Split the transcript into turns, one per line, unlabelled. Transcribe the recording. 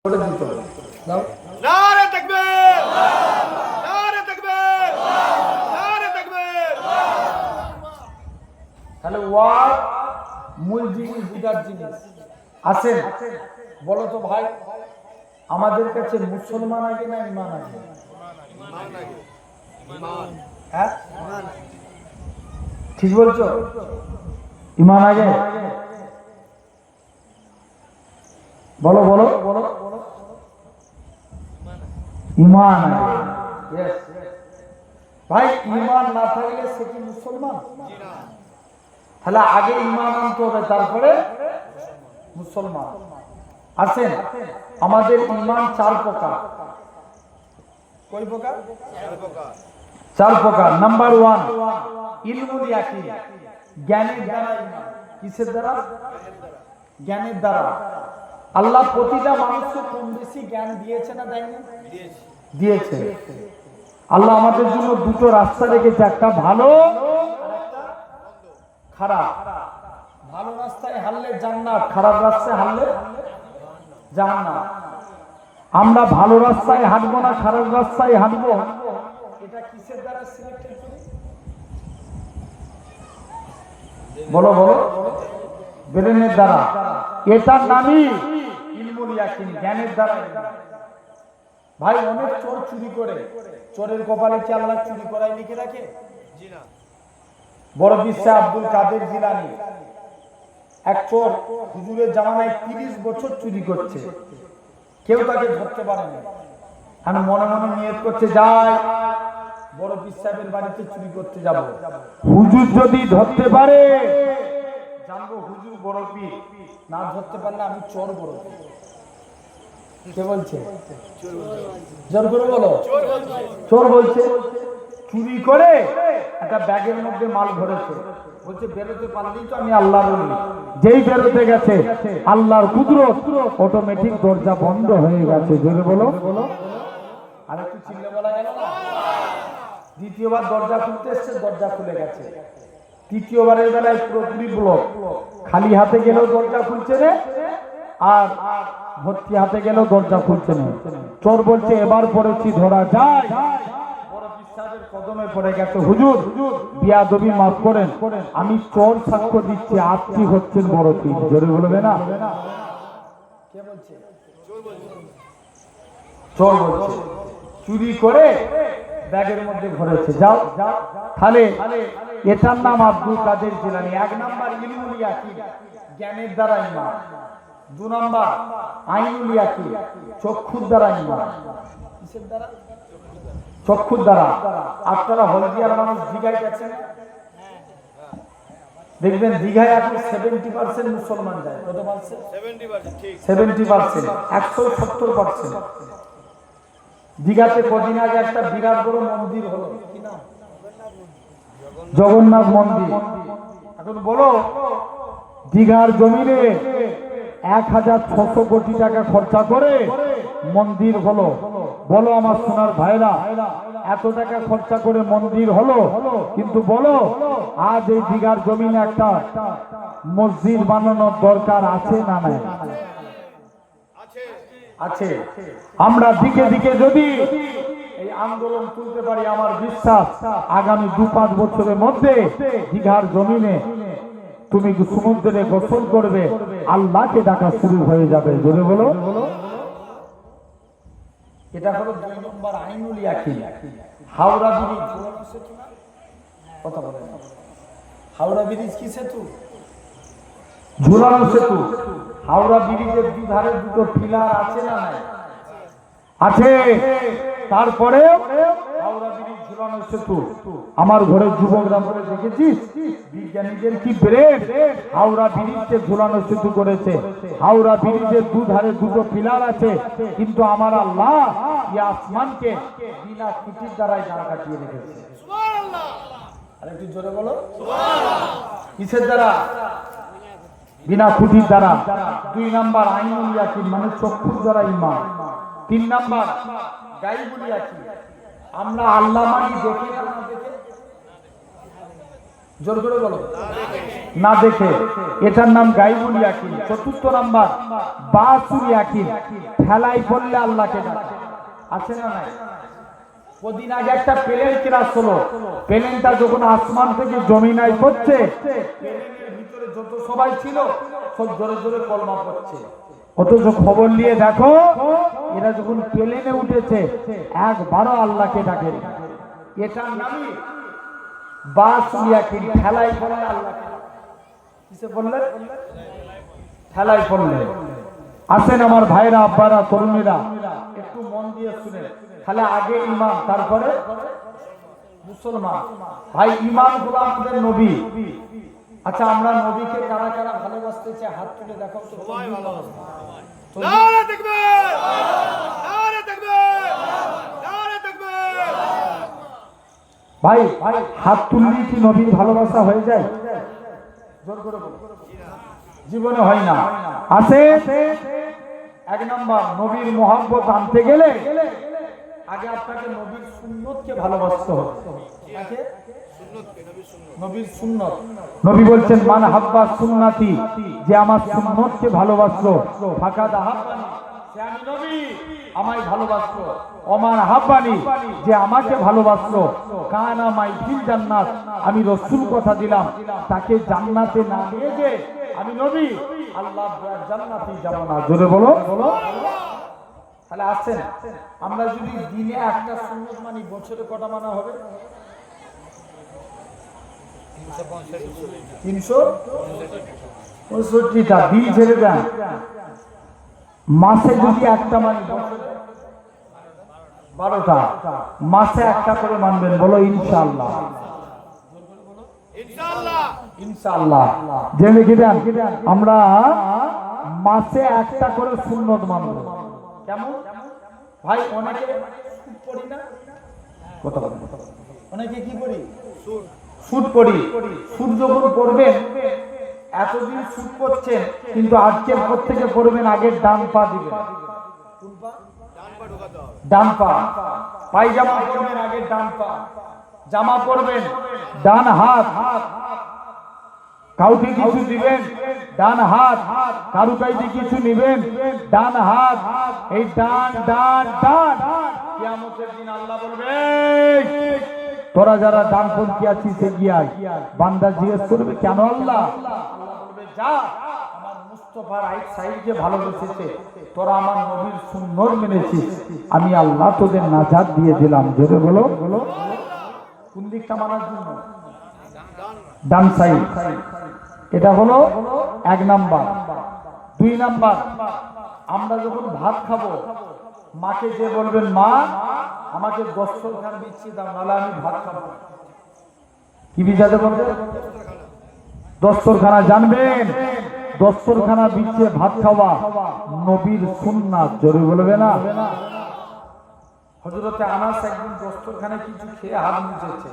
নারে তাকবীর, নারে তাকবীর, নারে তাকবীর।
তাহলে ওয়ার মূল জিনিস, বিরাট জিনিস। আসেন বলো তো ভাই, আমাদের কাছে মুসলমান আগে না ইমান আগে? হ্যাঁ ঠিক বলছো, ইমান আগে। বলো বলো বলো, ইমান আগে। Yes. ভাই ইমান না থাকলে সে কি মুসলমান? তাহলে আগে ইমান আনতে হবে, তারপরে মুসলমান। আসেন, আমাদের ইমান চার প্রকার। কয় প্রকার? চার প্রকার। নাম্বার 1 ইলমুল ইয়াকিন, জ্ঞানের দ্বারা ইমান। কিসের দ্বারা? জ্ঞানের দ্বারা। আল্লাহ প্রতিটা মানুষকে কম বেশি জ্ঞান দিয়েছে না দেয়নি? দিয়েছে। আল্লাহ আমাদের জন্য দুটো রাস্তা রেখেছে, একটা ভালো আর একটা খারাপ। ভালো রাস্তায় হারলে জান্নাত, খারাপ রাস্তায় হারলে জাহান্নাম। আমরা ভালো রাস্তায় হাঁটবো না খারাপ রাস্তায় হাঁটবো, এটা কিসের দ্বারা সিলেক্টেড করি? বলো বলো, ব্রেনের দ্বারা। এটার নামই ইলমুল ইয়াকিন, জ্ঞানের দ্বারা। ভাই অনেক চোর চুরি করে, চোরের কপালে কি আল্লাহ চুরি করাই লিখে রাখে? বড় পীর আব্দুল কাদের জিলানী এক চোর, হুজুরের জামানায় 30 বছর চুরি করছে, কেউ তাকে ধরতে পারেনি। আমি মনে মনে নিয়ত করছে, যাই বড় পীর সাহেবের বাড়িতে চুরি করতে যাব, হুজুর যদি ধরতে পারে জানবো হুজুর বড় পীর, না ধরতে পারলে আমি চোর বড় পীর। কে বলছে? জোর করে বলো। চোর বলছে। চুরি করে একটা ব্যাগের মধ্যে মাল ভরেছে, বলছে বেরোতে পারলেই তো আমি আল্লাহর ওলি। যেই বেরোতে গেছে আল্লাহর কুদরত, অটোমেটিক দরজা বন্ধ হয়ে গেছে। জোরে বলো। আর একটু চিল্লে বলা গেল না? দ্বিতীয়বার দরজা খুলতে এসছে, দরজা খুলে গেছে। তৃতীয়বারের বেলায় পুরোপুরি ব্লক, খালি হাতে গেলেও দরজা খুলছে রে, আর ভর্তি হাতে গেলেও দরজা খুলছে না। চোর বলছে এবার পড়েছি, ধরা যায়। বড় পীর সাহেবের কদমে পড়ে গেছে, হুজুর বিয়াদবি মাফ করেন, আমি চোর সাক্ষ্য দিচ্ছি, আপনি হচ্ছেন বড় পীর। জোরে বলবে না? কে বলছে? চোর বলছে। চুরি করে ব্যাগের মধ্যে ভরেছে। যাও যাও। তাহলে এটার নাম আব্দুল কাদের জিলানী। 1 নাম্বার ইলমুল ইয়াকিন, জ্ঞানের দ্বারা ঈমান। 2 নাম্বার আইনুল ইয়াকিন, চক্ষুর দ্বারা ঈমান। কিসের দ্বারা? চক্ষুর দ্বারা। আপনারা হলদিয়ার মানুষ দীঘায় গেছেন, দেখবেন দীঘায় এখন 70% মুসলমান যায়। কত পার্সেন্ট? 70%, 170%। দীঘাতে কদিন আগে একটা বিরাট বড় মন্দির হলো, কি নাম? জগন্নাথ মন্দির। এখন বলো, দীঘার জমিনে 1600 কোটি টাকা খরচা করে মন্দির হলো। বলো আমার সোনার ভাইরা, এত টাকা খরচা করে মন্দির হলো, কিন্তু বলো আজ এই দীঘার জমিনে একটা মসজিদ বানানোর দরকার আছে না নাই? আছে। আমরা দিকে দিকে যদি এই আন্দোলন তুলতে পারি, আমার বিশ্বাস আগামী 2-5 বছরের মধ্যে দীঘার জমিনে তুমি সমুদ্রে গোসল করবে, আল্লাহকে ডাকা শুরু হয়ে যাবে। জোরে বলো। এটা হলো 2 নম্বর আইনুল ইয়াকিন। হাওড়া ব্রিজ, কথা বলে, হাওড়া ব্রিজ কি সেতু? ঝুলানো সেতু। হাওড়া ব্রিজের দুধারে দুটো পিলার আছে না নাই? আছে। তারপরে হাওড়া ব্রিজ ঝুলানো সেতু। আমার ঘরের যুবকরা বলে, দেখেছিস বিজ্ঞানীদের কি ব্রেন, হাওড়া ব্রিজে ঝুলানো সেতু করেছে। হাওড়া ব্রিজের দুধারে দুটো পিলার আছে, কিন্তু আমার আল্লাহ এই আসমানকে বিনা খুঁটির দ্বারাই দাঁড় কাটিয়ে রেখেছে। সুবহানাল্লাহ। আরেকটু জোরে বলো। সুবহানাল্লাহ। কিসের দ্বারা? বিনা খুঁটির দ্বারা। 2 নাম্বার আইনুল ইয়াকিন, মানে চক্ষুর দ্বারা ঈমান। 3 নাম্বার গায়বুল ইয়াকিন, আমরা আল্লাহ মানি দেখে না দেখে। জোর করে বলো, না দেখে। এটার নাম গাইবুল ইয়াকিন। চতুর্থ নাম্বার বাসুল ইয়াকিন, ঠেলাই পড়লে আল্লাহকে ডাকে। আছে না নাই? কদিন আগে একটা প্লেন ক্রাশ হলো, প্লেনটা যখন আসমান থেকে জমিনায় পড়ছে, প্লেনের ভিতরে যত সবাই ছিল সব জোরে জোরে কলমা পড়ছে। অথচ খবর নিয়ে দেখো, এরা যখন প্লেনে উঠেছে একবারও আল্লাহকে ডাকে। এটার নামই বাসুল ইয়াকিন, ঠেলাই পড়লে আল্লাহকে ডাকে। কিসে বললেন? ঠেলাই পড়লে। আসেন আমার ভাইরা, আব্বারা, তরুণীরা, একটু মন দিয়ে শুনে। তাহলে আগে ইমান, তারপরে মুসলমান। ভাই ইমান হলো আমাদের নবী। আচ্ছা, আমরা নবীকে কারা কারা ভালোবাসতে চাই হাত তুলে দেখাও তো।
সবাই ভালোবাসে। নারে তাকবীর! নারে তাকবীর! নারে তাকবীর!
ভাই হাত তুললেই কি নবীর ভালোবাসা হয়ে যায়? জোর করে বলো। জীবনে হয় না। আছে এক নাম্বার, নবীর মোহাব্বত আনতে গেলে আগে আপনাকে নবীর সুন্নতকে ভালোবাসতে হবে। নবীর সুন্নত। নবী বলছেন মান হাব্বা সুন্নতি, যে আমার সুন্নতকে ভালোবাসলো ফাকাদ আহাব্বানি, সে আমি নবী আমায় ভালোবাসলো। ওমান হাব্বানি, যে আমাকে ভালোবাসলো কানা মাই ফিল জান্নাত, আমি রাসূল কথা দিলাম তাকে জান্নাতে না নিয়ে যে আমি নবী আল্লাহ জান্নাতে যাব না। জোরে বলো। তাহলে আসেন, আমরা যদি দিনে একটা সুন্নত মানি, বছরে কটা মানা হবে? 365টা। দিন ছেড়ে দেন। মাসে যদি একটা মানি, বছরে 12টা। মাসে একটা করে মানবেন, বলো ইনশাআল্লাহ।
ইনশাআল্লাহ।
ইনশাআল্লাহ। জেনে গেলেন আমরা মাসে একটা করে সুন্নত মানব। কেমন ভাই? অনেকে সুদ পড়ি না, কথা বলেন। অনেকে কি করি? সুদ পড়ি। সুদ যখন পড়বেন, এতদিন সুদ পড়ছেন, কিন্তু আজকের পর থেকে পড়বেন আগের ডান পা দিবেন। কোন পা?
ডান পা ঢোকাতে হবে।
ডান পা। পায়জামা পরবেন আগে ডান পা, জামা পরবেন ডান হাত, কাউকে কিছু দিবেন ডান হাত, কারু কাইতে কিছু নিবেন ডান হাত। এই ডান ডান ডান। কিয়ামতের দিন আল্লাহ বলবে, তোরা যারা ডানপন্থী আছিস এগিয়ে আয়। বান্দা জিজ্ঞেস করবে কেন আল্লাহ? আল্লাহ বলবে, যা, আমার মুস্তাফার রাইট সাইডকে ভালোবেসেছে, তোরা আমার নবীর সুন্নত মেনেছিস, আমি আল্লাহ তোদের নাজাত দিয়ে দিলাম। জোরে বলো। কোন দিকটা মানার জন্য? ডান সাইড। এটা হলো এক নাম্বার। 2 নাম্বার, আমরা যখন ভাত খাবো, মাকে যে বলবেন মা আমাকে দস্তরখানা বিছিয়ে দাও, নাহলে আমি ভাত খাবো। কি বিছাতে বলবে? দস্তরখানা। জানবেন দস্তরখানা বিছিয়ে ভাত খাওয়া নবীর সুন্নাত। জোরে বলবে না? হযরতে আনাস একদিন দস্তরখানায় কিছু খেয়ে হাত মুছেছে।